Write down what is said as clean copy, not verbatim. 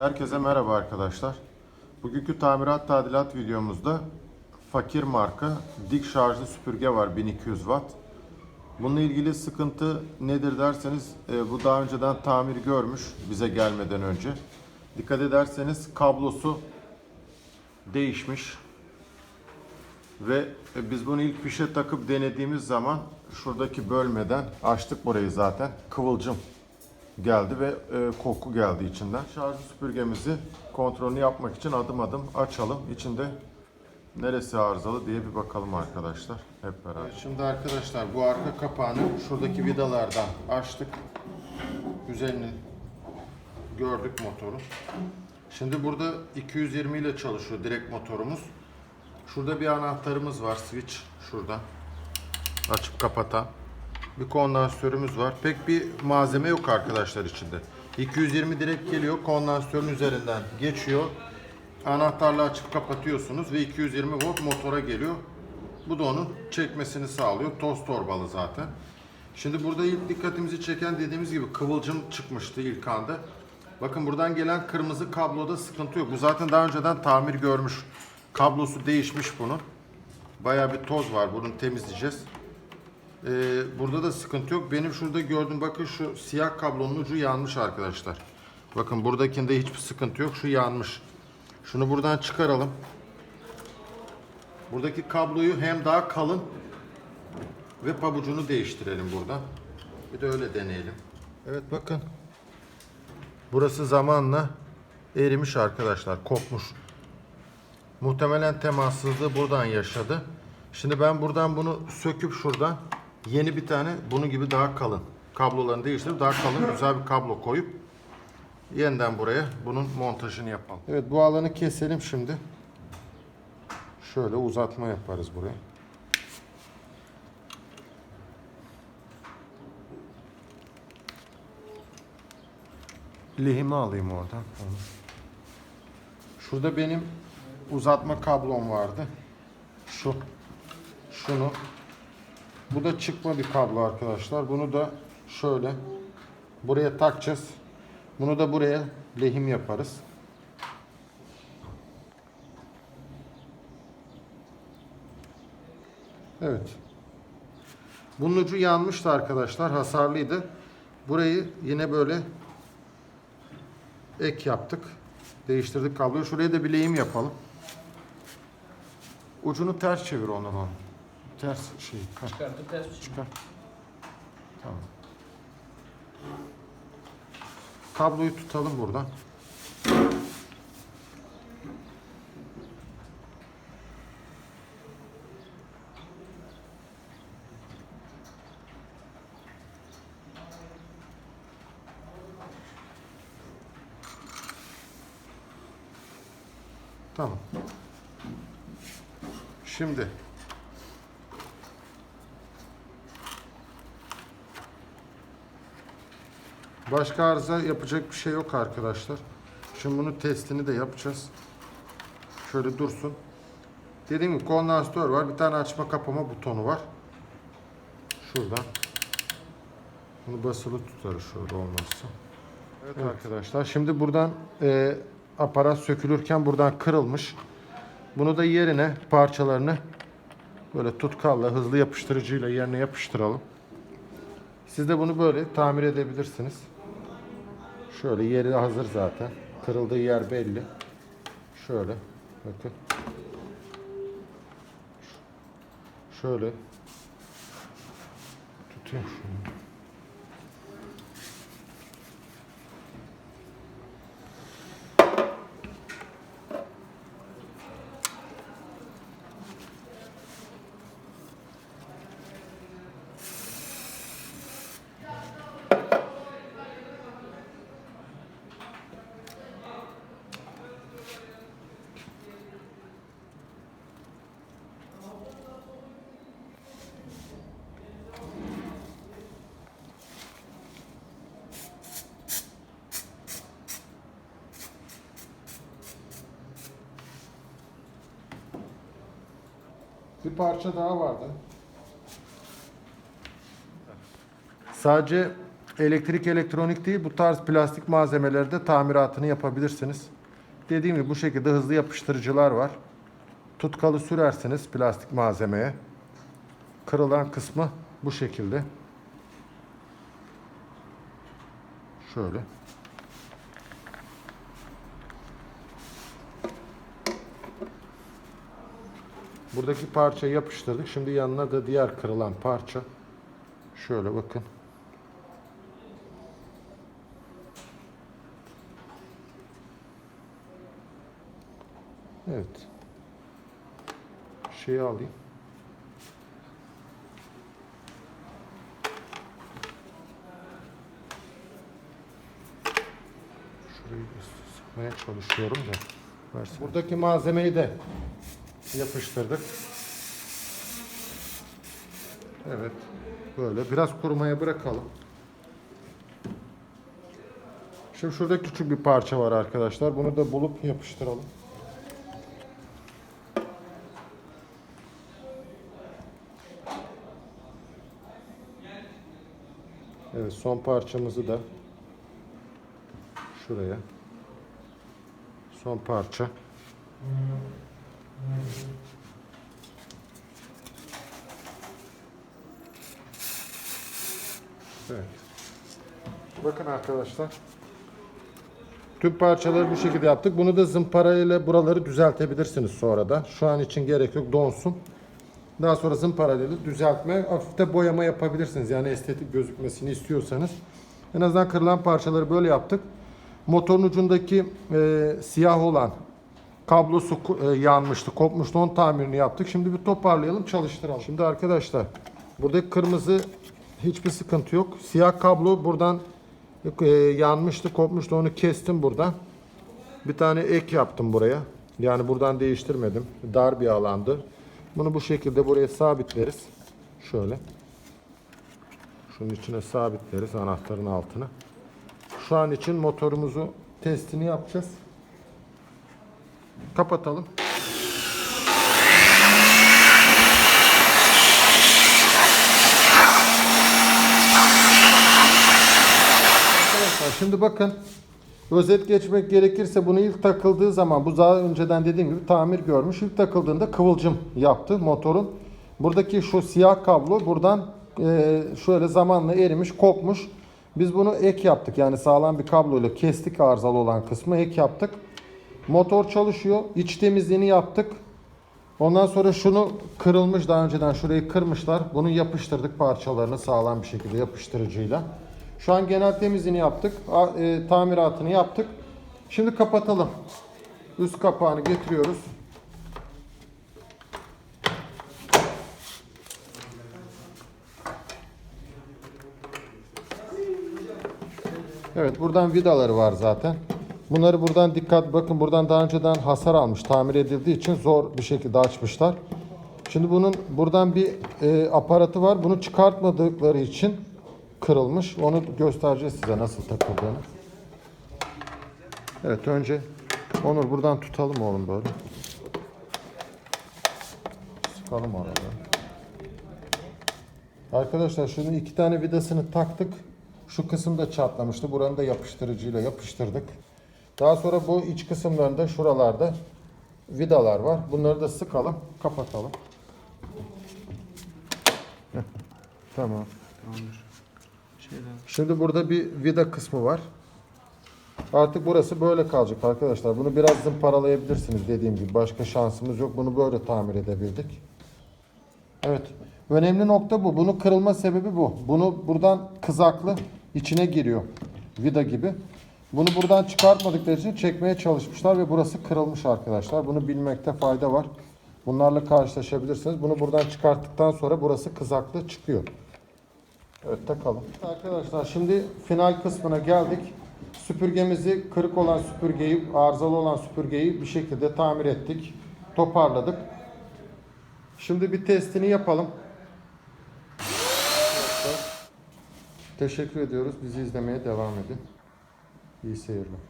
Herkese merhaba arkadaşlar. Bugünkü tamirat tadilat videomuzda Fakir marka dik şarjlı süpürge var 1200 watt. Bununla ilgili sıkıntı nedir derseniz bu daha önceden tamir görmüş bize gelmeden önce. Dikkat ederseniz kablosu değişmiş ve biz bunu ilk fişe takıp denediğimiz zaman şuradaki bölmeden açtık burayı zaten kıvılcım geldi ve koku geldi içinden. Şarjlı süpürgemizi kontrolünü yapmak için adım adım açalım. İçinde neresi arızalı diye bir bakalım arkadaşlar. Hep beraber. Şimdi arkadaşlar bu arka kapağını şuradaki vidalardan açtık. Üzerini gördük motoru. Şimdi burada 220 ile çalışıyor direkt motorumuz. Şurada bir anahtarımız var, switch şurada. Açıp kapatan. Bir kondansatörümüz var. Pek bir malzeme yok arkadaşlar içinde. 220 direkt geliyor. Kondansatörün üzerinden geçiyor. Anahtarla açıp kapatıyorsunuz ve 220 volt motora geliyor. Bu da onun çekmesini sağlıyor. Toz torbalı zaten. Şimdi burada ilk dikkatimizi çeken dediğimiz gibi kıvılcım çıkmıştı ilk anda. Bakın buradan gelen kırmızı kabloda sıkıntı yok. Bu zaten daha önceden tamir görmüş. Kablosu değişmiş bunun. Bayağı bir toz var. Bunu temizleyeceğiz. Burada da sıkıntı yok. Benim şurada gördüğüm bakın şu siyah kablonun ucu yanmış arkadaşlar. Bakın buradakinde hiçbir sıkıntı yok. Şu yanmış. Şunu buradan çıkaralım. Buradaki kabloyu hem daha kalın ve pabucunu değiştirelim buradan. Bir de öyle deneyelim. Evet bakın. Burası zamanla erimiş arkadaşlar. Kopmuş. Muhtemelen temassızlığı buradan yaşadı. Şimdi ben buradan bunu söküp şuradan yeni bir tane bunun gibi daha kalın kablolarını değiştirip daha kalın güzel bir kablo koyup yeniden buraya bunun montajını yapalım. Evet bu alanı keselim şimdi. Şöyle uzatma yaparız buraya. Lehimi alayım oradan. Şurada benim uzatma kablom vardı. Şunu. Bu da çıkma bir kablo arkadaşlar. Bunu da şöyle buraya takacağız. Bunu da buraya lehim yaparız. Evet. Bunun ucu yanmıştı arkadaşlar. Hasarlıydı. Burayı yine böyle ek yaptık. Değiştirdik kabloyu. Şuraya da bir lehim yapalım. Ucunu ters çevir onun. Ters şey. Çıkartıp ters çıkar. Tamam. Kabloyu tutalım buradan. Tamam. Şimdi başka arıza yapacak bir şey yok arkadaşlar. Şimdi bunun testini de yapacağız. Şöyle dursun. Dediğim gibi kondansatör var. Bir tane açma kapama butonu var. Şuradan. Bunu basılı tutarız şöyle olmazsa. Evet, arkadaşlar. Şimdi buradan aparat sökülürken buradan kırılmış. Bunu da yerine parçalarını böyle tutkalla hızlı yapıştırıcıyla yerine yapıştıralım. Siz de bunu böyle tamir edebilirsiniz. Şöyle yeri hazır zaten. Kırıldığı yer belli. Şöyle bakın. Şöyle tutayım şunu. Bir parça daha vardı. Sadece Elektrik, elektronik değil, bu tarz plastik malzemelerde tamiratını yapabilirsiniz. Dediğim gibi bu şekilde hızlı yapıştırıcılar var. Tutkalı sürersiniz plastik malzemeye. Kırılan kısmı bu şekilde. Şöyle. Buradaki parçayı yapıştırdık. Şimdi yanına da diğer kırılan parça. Şöyle bakın. Evet. Şeyi alayım. Şurayı sıkmaya çalışıyorum da. Versin. Buradaki malzemeyi de yapıştırdık. Evet. Böyle biraz kurumaya bırakalım. Şimdi şurada küçük bir parça var arkadaşlar. Bunu da bulup yapıştıralım. Evet, son parçamızı da şuraya. Son parça. Evet. Bakın arkadaşlar. Tüm parçaları bu şekilde yaptık. Bunu da zımparayla buraları düzeltebilirsiniz sonra da. Şu an için gerek yok. Donsun. Daha sonra zımparayla düzeltme, hafif de boyama yapabilirsiniz. Yani estetik gözükmesini istiyorsanız. En azından kırılan parçaları böyle yaptık. Motorun ucundaki siyah olan kablosu yanmıştı, kopmuştu. Onun tamirini yaptık. Şimdi bir toparlayalım, çalıştıralım. Şimdi arkadaşlar, buradaki kırmızı hiçbir sıkıntı yok. Siyah kablo buradan yanmıştı, kopmuştu. Onu kestim buradan. Bir tane ek yaptım buraya. Yani buradan değiştirmedim. Dar bir alandı. Bunu bu şekilde buraya sabitleriz. Şöyle. Şunun içine sabitleriz anahtarın altına. Şu an için motorumuzu testini yapacağız. Kapatalım. Arkadaşlar şimdi bakın. Özet geçmek gerekirse bunu ilk takıldığı zaman bu daha önceden dediğim gibi tamir görmüş. İlk takıldığında kıvılcım yaptı motorun. Buradaki şu siyah kablo buradan şöyle zamanla erimiş, kopmuş. Biz bunu ek yaptık. Yani sağlam bir kabloyla kestik arızalı olan kısmı ek yaptık. Motor çalışıyor. İç temizliğini yaptık. Ondan sonra şunu kırılmış daha önceden şurayı kırmışlar. Bunu yapıştırdık parçalarını sağlam bir şekilde yapıştırıcıyla. Şu an genel temizliğini yaptık. Tamiratını yaptık. Şimdi kapatalım. Üst kapağını getiriyoruz. Evet, buradan vidaları var zaten. Bunları buradan dikkat bakın, buradan daha önceden hasar almış, tamir edildiği için zor bir şekilde açmışlar. Şimdi bunun buradan bir aparatı var. Bunu çıkartmadıkları için kırılmış. Onu göstereceğiz size nasıl takıldığını. Evet, önce Onur buradan tutalım oğlum böyle. Sıkalım arada. Arkadaşlar şunun iki tane vidasını taktık. Şu kısım da çatlamıştı. Buranı da yapıştırıcıyla yapıştırdık. Daha sonra bu iç kısımlarında şuralarda vidalar var. Bunları da sıkalım, kapatalım. Tamam. Şimdi burada bir vida kısmı var. Artık burası böyle kalacak arkadaşlar. Bunu biraz zımparalayabilirsiniz dediğim gibi. Başka şansımız yok. Bunu böyle tamir edebildik. Evet. Önemli nokta bu. Bunun kırılma sebebi bu. Bunu buradan kızaklı içine giriyor. Vida gibi. Bunu buradan çıkartmadıkları için çekmeye çalışmışlar ve burası kırılmış arkadaşlar. Bunu bilmekte fayda var. Bunlarla karşılaşabilirsiniz. Bunu buradan çıkarttıktan sonra burası kızaklı çıkıyor. Evet, takalım. Arkadaşlar şimdi final kısmına geldik. Süpürgemizi, kırık olan süpürgeyi, arızalı olan süpürgeyi bir şekilde tamir ettik. Toparladık. Şimdi bir testini yapalım. Teşekkür ediyoruz. Bizi izlemeye devam edin. İyi seyirler.